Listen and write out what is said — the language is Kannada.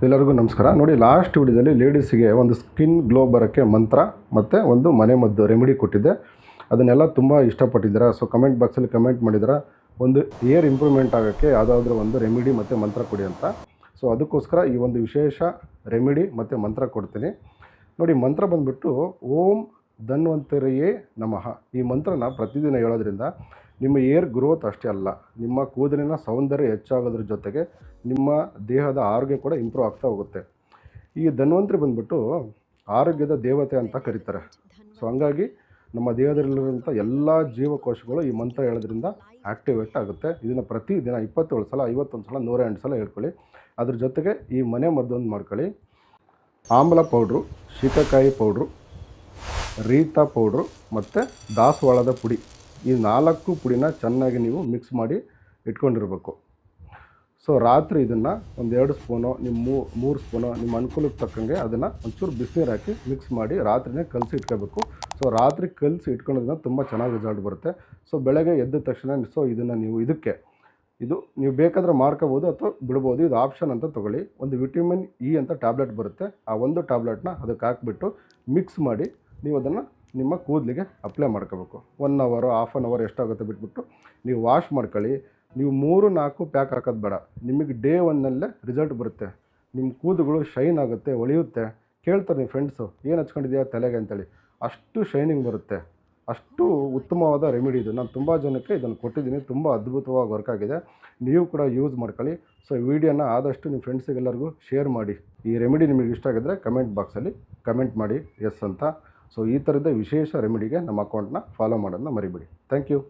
ಎಲ್ಲರಿಗೂ ನಮಸ್ಕಾರ. ನೋಡಿ, ಲಾಸ್ಟ್ ವಿಡಿಯೋದಲ್ಲಿ ಲೇಡೀಸಿಗೆ ಒಂದು ಸ್ಕಿನ್ ಗ್ಲೋ ಬರೋಕ್ಕೆ ಮಂತ್ರ ಮತ್ತು ಒಂದು ಮನೆಮದ್ದು ರೆಮಿಡಿ ಕೊಟ್ಟಿದ್ದೆ. ಅದನ್ನೆಲ್ಲ ತುಂಬ ಇಷ್ಟಪಟ್ಟಿದ್ದೀರಾ. ಸೊ ಕಮೆಂಟ್ ಬಾಕ್ಸಲ್ಲಿ ಕಮೆಂಟ್ ಮಾಡಿದ್ದೀರಾ ಒಂದು ಏರ್ ಇಂಪ್ರೂವ್ಮೆಂಟ್ ಆಗೋಕ್ಕೆ ಯಾವುದಾದ್ರೂ ಒಂದು ರೆಮಿಡಿ ಮತ್ತು ಮಂತ್ರ ಕೊಡಿ ಅಂತ. ಸೊ ಅದಕ್ಕೋಸ್ಕರ ಈ ಒಂದು ವಿಶೇಷ ರೆಮಿಡಿ ಮತ್ತು ಮಂತ್ರ ಕೊಡ್ತೀನಿ. ನೋಡಿ, ಮಂತ್ರ ಬಂದುಬಿಟ್ಟು ಓಂ ಧನ್ವಂತರಿಯೇ ನಮಃ. ಈ ಮಂತ್ರನ ಪ್ರತಿದಿನ ಹೇಳೋದ್ರಿಂದ ನಿಮ್ಮ ಏರ್ ಗ್ರೋತ್ ಅಷ್ಟೇ ಅಲ್ಲ, ನಿಮ್ಮ ಕೂದಲಿನ ಸೌಂದರ್ಯ ಹೆಚ್ಚಾಗೋದ್ರ ಜೊತೆಗೆ ನಿಮ್ಮ ದೇಹದ ಆರೋಗ್ಯ ಕೂಡ ಇಂಪ್ರೂವ್ ಆಗ್ತಾ ಹೋಗುತ್ತೆ. ಈ ಧನ್ವಂತರಿ ಬಂದುಬಿಟ್ಟು ಆರೋಗ್ಯದ ದೇವತೆ ಅಂತ ಕರೀತಾರೆ. ಸೊ ಹಂಗಾಗಿ ನಮ್ಮ ದೇಹದಲ್ಲಿರುವಂಥ ಎಲ್ಲ ಜೀವಕೋಶಗಳು ಈ ಮಂತ್ರ ಹೇಳೋದ್ರಿಂದ ಆ್ಯಕ್ಟಿವೇಟ್ ಆಗುತ್ತೆ. ಇದನ್ನು ಪ್ರತಿದಿನ 27 ಸಲ, 51 ಸಲ, 108 ಸಲ ಹೇಳ್ಕೊಳ್ಳಿ. ಅದ್ರ ಜೊತೆಗೆ ಈ ಮನೆ ಮದ್ದೊಂದು ಮಾಡ್ಕೊಳ್ಳಿ. ಆಮ್ಲ ಪೌಡ್ರು, ಶೀಕಾಕಾಯಿ ಪೌಡ್ರು, ರೀತಾ ಪೌಡ್ರು ಮತ್ತು ದಾಸವಾಳದ ಪುಡಿ, ಈ 4 ಪುಡಿನ ಚೆನ್ನಾಗಿ ನೀವು ಮಿಕ್ಸ್ ಮಾಡಿ ಇಟ್ಕೊಂಡಿರ್ಬೇಕು. ಸೊ ರಾತ್ರಿ ಇದನ್ನು ಒಂದು 2 ಸ್ಪೂನೋ ನಿಮ್ಮ 3 ಸ್ಪೂನೋ ನಿಮ್ಮ ಅನುಕೂಲಕ್ಕೆ ತಕ್ಕಂಗೆ ಅದನ್ನು ಒಂಚೂರು ಬಿಸಿನೀರು ಹಾಕಿ ಮಿಕ್ಸ್ ಮಾಡಿ ರಾತ್ರಿನೇ ಕಲಸಿ ಇಟ್ಕೋಬೇಕು. ಸೊ ರಾತ್ರಿ ಕಲಸಿ ಇಟ್ಕೊಳ್ಳೋದ್ರಿಂದ ತುಂಬ ಚೆನ್ನಾಗಿ ರಿಸಲ್ಟ್ ಬರುತ್ತೆ. ಸೊ ಬೆಳಗ್ಗೆ ಎದ್ದ ತಕ್ಷಣ ಇದನ್ನು ಇದು ನೀವು ಬೇಕಾದರೆ ಮಾಡ್ಕೋಬೋದು ಅಥವಾ ಬಿಡ್ಬೋದು. ಇದು ಆಪ್ಷನ್ ಅಂತ ತೊಗೊಳ್ಳಿ. ಒಂದು ವಿಟಮಿನ್ ಇ ಅಂತ ಟ್ಯಾಬ್ಲೆಟ್ ಬರುತ್ತೆ. ಆ ಒಂದು ಟ್ಯಾಬ್ಲೆಟ್ನ ಅದಕ್ಕೆ ಹಾಕ್ಬಿಟ್ಟು ಮಿಕ್ಸ್ ಮಾಡಿ ನೀವು ಅದನ್ನು ನಿಮ್ಮ ಕೂದಲಿಗೆ ಅಪ್ಲೈ ಮಾಡ್ಕೋಬೇಕು. 1 ಅವರ್, ಹಾಫ್ ಆನ್ ಅವರ್ ಎಷ್ಟಾಗುತ್ತೆ ಬಿಟ್ಬಿಟ್ಟು ನೀವು ವಾಶ್ ಮಾಡ್ಕೊಳ್ಳಿ. ನೀವು 3-4 ಪ್ಯಾಕ್ ಹಾಕೋದು ಬೇಡ. ನಿಮಗೆ ಡೇ 1ನಲ್ಲೇ ರಿಸಲ್ಟ್ ಬರುತ್ತೆ. ನಿಮ್ಮ ಕೂದಲುಗಳು ಶೈನ್ ಆಗುತ್ತೆ, ಹೊಳೆಯುತ್ತೆ. ಕೇಳ್ತಾರೆ ನಿಮ್ಮ ಫ್ರೆಂಡ್ಸು, ಏನು ಹಚ್ಕೊಂಡಿದ್ಯಾ ತಲೆಗೆ ಅಂತೇಳಿ. ಅಷ್ಟು ಶೈನಿಂಗ್ ಬರುತ್ತೆ. ಅಷ್ಟು ಉತ್ತಮವಾದ ರೆಮಿಡಿ ಇದು. ನಾನು ತುಂಬ ಜನಕ್ಕೆ ಇದನ್ನು ಕೊಟ್ಟಿದ್ದೀನಿ. ತುಂಬ ಅದ್ಭುತವಾಗಿ ವರ್ಕ್ ಆಗಿದೆ. ನೀವು ಕೂಡ ಯೂಸ್ ಮಾಡ್ಕೊಳ್ಳಿ. ಸೊ ವಿಡಿಯೋನ ಆದಷ್ಟು ನಿಮ್ಮ ಫ್ರೆಂಡ್ಸಿಗೆಲ್ಲರಿಗೂ ಶೇರ್ ಮಾಡಿ. ಈ ರೆಮಿಡಿ ನಿಮಗೆ ಇಷ್ಟ ಆಗಿದ್ದರೆ ಕಮೆಂಟ್ ಬಾಕ್ಸಲ್ಲಿ ಕಮೆಂಟ್ ಮಾಡಿ ಎಸ್ ಅಂತ. ಸೊ ಈ ಥರದ ವಿಶೇಷ ರೆಮಿಡಿಗೆ ನಮ್ಮ ಅಕೌಂಟ್ನ ಫಾಲೋ ಮಾಡೋದನ್ನ ಮರಿಬೇಡಿ. Thank you.